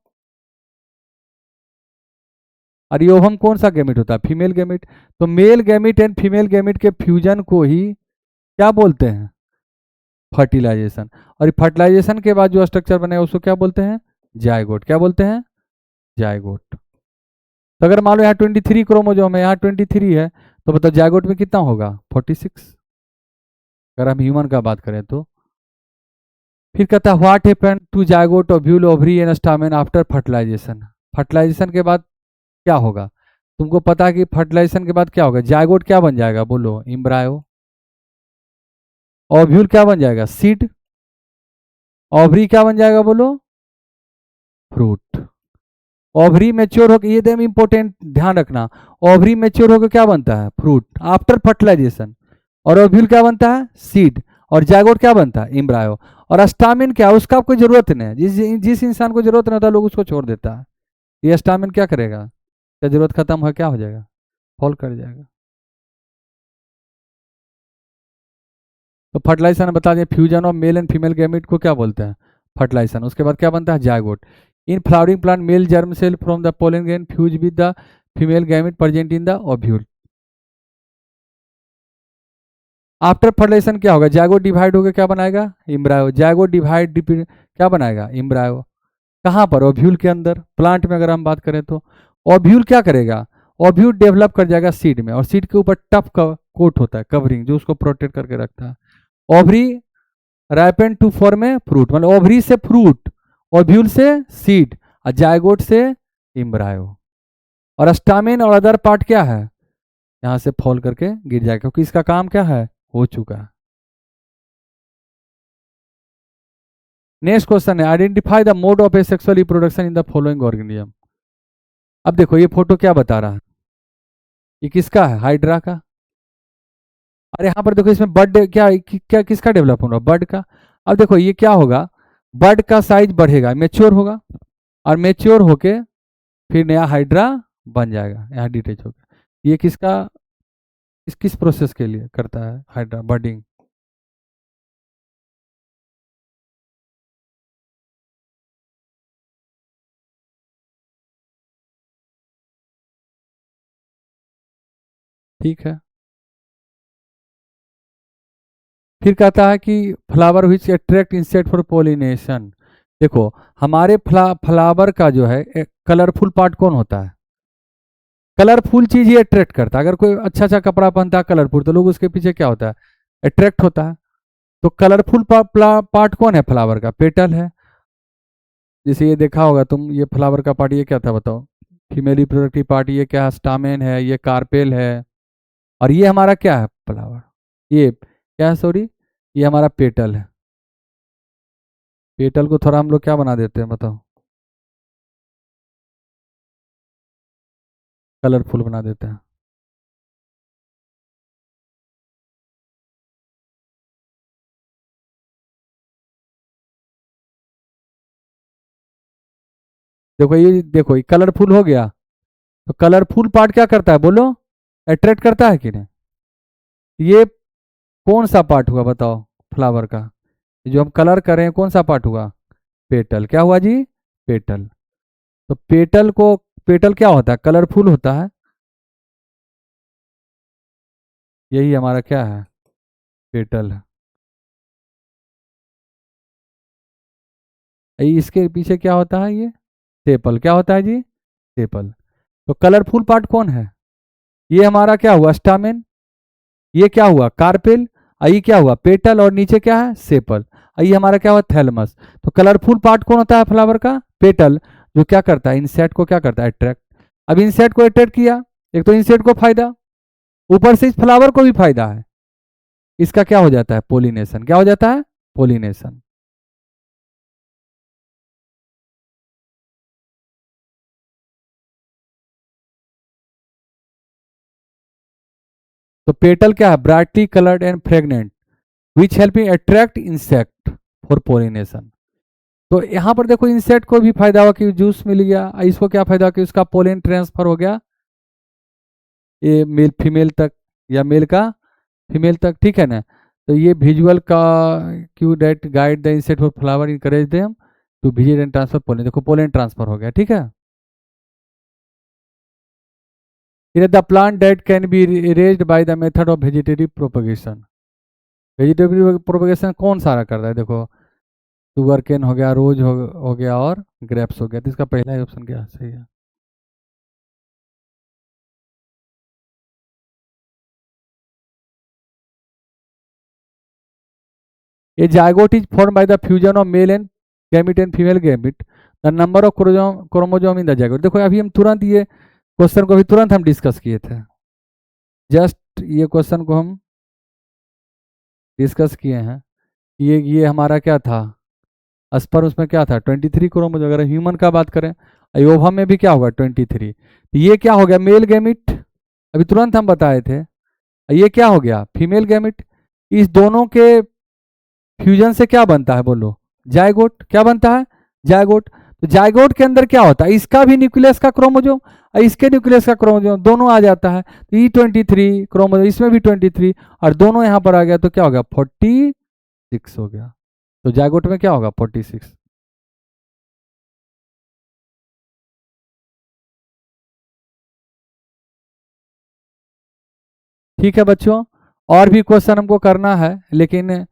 और ये ओवम कौन सा गैमिट होता है? Female gamete. तो male gamete and female gamete के फ्यूजन को ही क्या बोलते हैं? फर्टिलाइजेशन। और फर्टिलाइजेशन के बाद जो स्ट्रक्चर बनेगा उसको क्या बोलते हैं? जायगोट। क्या बोलते हैं? जायगोट। तो अगर मान लो यहाँ 23 क्रोमोजोम है, यहाँ 23 है, तो बताओ जायगोट में कितना होगा? 46, अगर हम ह्यूमन का बात करें तो। फिर कहता है what happen to zygote, ovule, ovary and stamen after fertilization. Fertilization के बाद क्या होगा? तुमको पता है कि फर्टिलाइजेशन के बाद क्या होगा? जायगोट क्या बन जाएगा? बोलो, इम्ब्रायो। ओव्यूल क्या बन जाएगा? सीड। ओवरी क्या बन जाएगा बोलो? फ्रूट। ओवरी मेच्योर होकर, ये एकदम इंपॉर्टेंट ध्यान रखना, ओवरी मेच्योर होकर क्या बनता है? Fruit after fertilization. और ओव्यूल क्या बनता है? सीड। और जायगोट क्या बनता है? एम्ब्रायो। और स्टामिन क्या है? उसका कोई जरूरत नहीं है, जिस जिस इंसान को जरूरत नहीं होता लोग उसको छोड़ देता है। ये स्टामिन क्या करेगा? क्या जरूरत खत्म हो क्या हो जाएगा? फॉल कर जाएगा। तो फर्टिलाइजेशन बता दें, fusion of male and female gamete को क्या बोलते हैं? फर्टिलाइजेशन। उसके बाद क्या बनता है? Zygote. In flowering plant male germ cell from the pollen grain fuse with the female gamete present in the ovule. After fertilization क्या होगा? जायगोट डिवाइड होकर क्या बनाएगा? इम्ब्रायो। जायगोट डिवाइड क्या बनाएगा? इम्ब्रायो। कहाँ पर? ओव्यूल के अंदर। प्लांट में अगर हम बात करें तो ओव्यूल क्या करेगा? ओव्यूल डेवलप कर जाएगा सीड में, और सीड के ऊपर टफ कोट होता है, कवरिंग, जो उसको प्रोटेक्ट करके रखता है। Ovary ripen to form a fruit, मतलब ओवरी से फ्रूट, ओव्यूल से सीड, और जायगोट से इम्ब्रायो। और स्टामिन और अदर पार्ट क्या है? यहाँ से फॉल करके गिर जाएगा, क्योंकि इसका काम क्या है? हो चुका है। नेक्स्ट क्वेश्चन है, identify the mode of asexual reproduction in the following organism. अब देखो ये फोटो क्या बता रहा है? ये किसका है? हाइड्रा का। और यहाँ पर देखो इसमें बर्ड क्या किसका डेवलप हो रहा है? बर्ड का। अब देखो ये क्या होगा? बर्ड का साइज बढ़ेगा, मेच्योर होगा, और मेच्योर होके फिर नया हाइड्रा बन जाएगा, यहाँ डिटेच होगा। ये किसका, किस प्रोसेस के लिए करता है हाइड्रा बर्डिंग? ठीक है। फिर कहता है कि flower which attract insect for pollination. देखो हमारे फ्लावर का जो है कलरफुल पार्ट कौन होता है? कलरफुल चीज ही अट्रैक्ट करता है। अगर कोई अच्छा अच्छा कपड़ा पहनता है कलरफुल, तो लोग उसके पीछे क्या होता है? अट्रैक्ट होता है। तो कलरफुल पार्ट कौन है फ्लावर का? पेटल है। जैसे ये देखा होगा तुम, ये फ्लावर का पार्ट, ये क्या था बताओ? Female reproductive part. ये क्या है? स्टामेन है, ये कार्पेल है, और ये हमारा क्या है? फ्लावर। ये क्या है? सॉरी, ये हमारा पेटल है। पेटल को थोड़ा हम लोग क्या बना देते हैं बताओ? कलरफुल बना देते हैं। देखो ये कलरफुल हो गया। तो कलरफुल पार्ट क्या करता है बोलो? अट्रैक्ट करता है कि नहीं? ये कौन सा पार्ट हुआ बताओ फ्लावर का? जो हम कलर कर रहे हैं कौन सा पार्ट हुआ? पेटल। क्या हुआ जी? पेटल। तो पेटल को, पेटल क्या होता है? कलरफुल होता है। यही हमारा क्या है? पेटल है। इसके पीछे क्या होता है? ये सेपल। क्या होता है जी? सेपल। तो कलरफुल पार्ट कौन है? ये हमारा क्या हुआ? स्टामेन। ये क्या हुआ? कार्पेल। और ये क्या हुआ? पेटल। और नीचे क्या है? सेपल। और ये हमारा क्या हुआ? थैलमस। तो कलरफुल पार्ट कौन होता है फ्लावर का? पेटल। जो क्या करता है? इंसेक्ट को क्या करता है? अट्रैक्ट। अब इंसेक्ट को अट्रैक्ट किया, एक तो इंसेक्ट को फायदा, ऊपर से इस फ्लावर को भी फायदा है। इसका क्या हो जाता है? पोलिनेशन। क्या हो जाता है? पोलिनेशन। तो पेटल क्या है? Brightly coloured and fragrant which helping attract insect for pollination. तो यहाँ पर देखो इंसेक्ट को भी फायदा हुआ कि जूस मिल गया, इसको क्या फायदा कि उसका पोलन ट्रांसफर हो गया, ये मेल फीमेल तक, या मेल का फीमेल तक। ठीक है ना? तो ये विजुअल का cue that guide the insect for flower encourage them to visit and transfer pollen. देखो पोलन ट्रांसफर हो गया। ठीक है। It the plant that can be raised by the method of vegetative propagation. Vegetative propagation कौन सारा करता है? देखो शुगर केन हो गया, रोज हो गया, और ग्रेप्स हो गया। तो इसका पहला ही ऑप्शन क्या सही है? A zygote is formed by the fusion of male and gamete and female gamete. The number of chromosome in the zygote। देखो अभी हम तुरंत ये क्वेश्चन को भी तुरंत हम डिस्कस किए थे। जस्ट ये क्वेश्चन को हम डिस्कस किए हैं। ये हमारा क्या था, अस्पर उसमें क्या था 23 क्रोमोसोम। अगर ह्यूमन का बात करें, अयोभा में भी क्या होगा 23। तो ये क्या हो गया मेल गैमिट, अभी तुरंत हम बताए थे। ये क्या हो गया फीमेल गैमिट। इस दोनों के फ्यूजन से क्या बनता है बोलो, जायगोट। क्या बनता है, जायगोट। तो जायगोट के अंदर क्या होता है, इसका भी न्यूक्लियस का क्रोमोजोम और इसके न्यूक्लियस का क्रोमोजोम दोनों आ जाता है। तो E23 क्रोमोजोम, इसमें भी 23 और दोनों यहाँ पर आ गया तो क्या हो गया 46 हो गया। तो जायगोट में क्या होगा 46। ठीक है बच्चों, और भी क्वेश्चन हमको करना है, लेकिन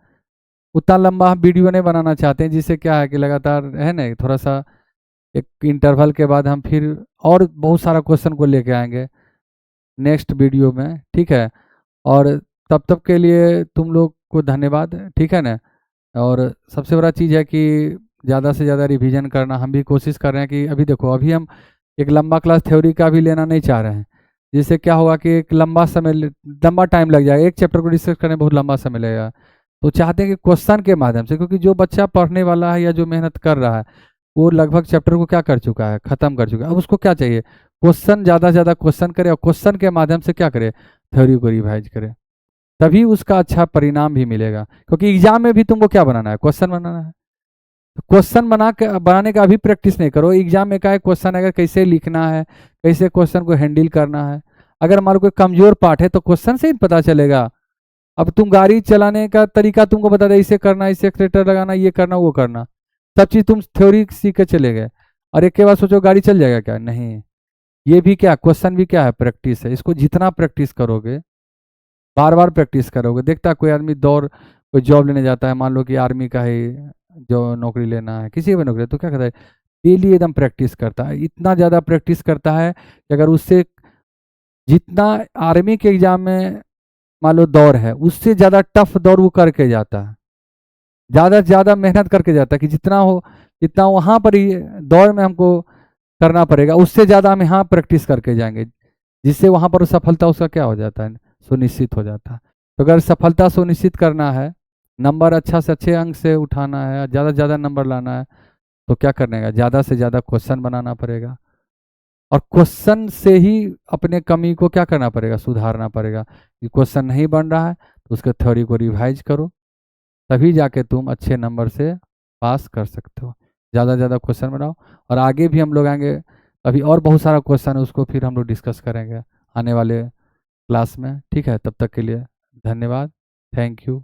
उतना लंबा हम वीडियो नहीं बनाना चाहते हैं, जिससे क्या है कि लगातार है ना थोड़ा सा एक इंटरवल के बाद हम फिर और बहुत सारा क्वेश्चन को लेके आएंगे नेक्स्ट वीडियो में, ठीक है। और तब तक के लिए तुम लोग को धन्यवाद, ठीक है ना। और सबसे बड़ा चीज़ है कि ज़्यादा से ज़्यादा रिवीजन करना, हम भी कोशिश कर रहे हैं कि अभी देखो अभी हम एक लंबा क्लास थ्योरी का भी लेना नहीं चाह रहे हैं, जिससे क्या होगा कि एक लंबा टाइम लग जाएगा, एक चैप्टर को डिस्कस करने में बहुत लंबा समय लगेगा। तो चाहते हैं कि क्वेश्चन के माध्यम से, क्योंकि जो बच्चा पढ़ने वाला है या जो मेहनत कर रहा है वो लगभग चैप्टर को क्या कर चुका है, खत्म कर चुका है। अब उसको क्या चाहिए, क्वेश्चन ज़्यादा से ज़्यादा क्वेश्चन करे और क्वेश्चन के माध्यम से क्या करे, थ्योरी को रिवाइज करे, तभी उसका अच्छा परिणाम भी मिलेगा। क्योंकि एग्जाम में भी तुमको क्या बनाना है, क्वेश्चन बनाना है। तो क्वेश्चन बनाने का अभी प्रैक्टिस नहीं करो, एग्जाम में क्या है क्वेश्चन अगर कैसे लिखना है, कैसे क्वेश्चन को हैंडल करना है। अगर हमारा कोई कमजोर पार्ट है तो क्वेश्चन से ही पता चलेगा। अब तुम गाड़ी चलाने का तरीका तुमको बता दे, इसे करना, इसे एक्सीलेटर लगाना, ये करना, वो करना, सब चीज़ तुम थ्योरी सीख के चले गए और एक के बाद सोचो गाड़ी चल जाएगा क्या, नहीं। ये भी क्या क्वेश्चन भी क्या है, प्रैक्टिस है। इसको जितना प्रैक्टिस करोगे, बार बार प्रैक्टिस करोगे, देखता कोई आदमी दौड़ कोई जॉब लेने जाता है, मान लो कि आर्मी का है जो नौकरी लेना है, किसी भी नौकरी, तो क्या करता है डेली एकदम प्रैक्टिस करता है, इतना ज़्यादा प्रैक्टिस करता है कि अगर उससे जितना आर्मी के एग्जाम में मान लो दौड़ है, उससे ज़्यादा टफ दौड़ वो करके जाता है, ज़्यादा से ज़्यादा मेहनत करके जाता है कि जितना हो जितना वहाँ पर ही दौड़ में हमको करना पड़ेगा, उससे ज़्यादा हम यहाँ प्रैक्टिस करके जाएंगे, जिससे वहाँ पर सफलता उसका क्या हो जाता है, सुनिश्चित हो जाता है। तो अगर सफलता सुनिश्चित करना है, नंबर अच्छा से अच्छे अंक से उठाना है, ज़्यादा से ज़्यादा नंबर लाना है, तो क्या करने का ज़्यादा से ज़्यादा क्वेश्चन बनाना पड़ेगा। और क्वेश्चन से ही अपने कमी को क्या करना पड़ेगा, सुधारना पड़ेगा। कि क्वेश्चन नहीं बन रहा है तो उसके थ्योरी को रिवाइज करो, तभी जाके तुम अच्छे नंबर से पास कर सकते हो। ज़्यादा से ज़्यादा क्वेश्चन बनाओ, और आगे भी हम लोग आएंगे, अभी और बहुत सारा क्वेश्चन है, उसको फिर हम लोग डिस्कस करेंगे आने वाले क्लास में, ठीक है। तब तक के लिए धन्यवाद, थैंक यू।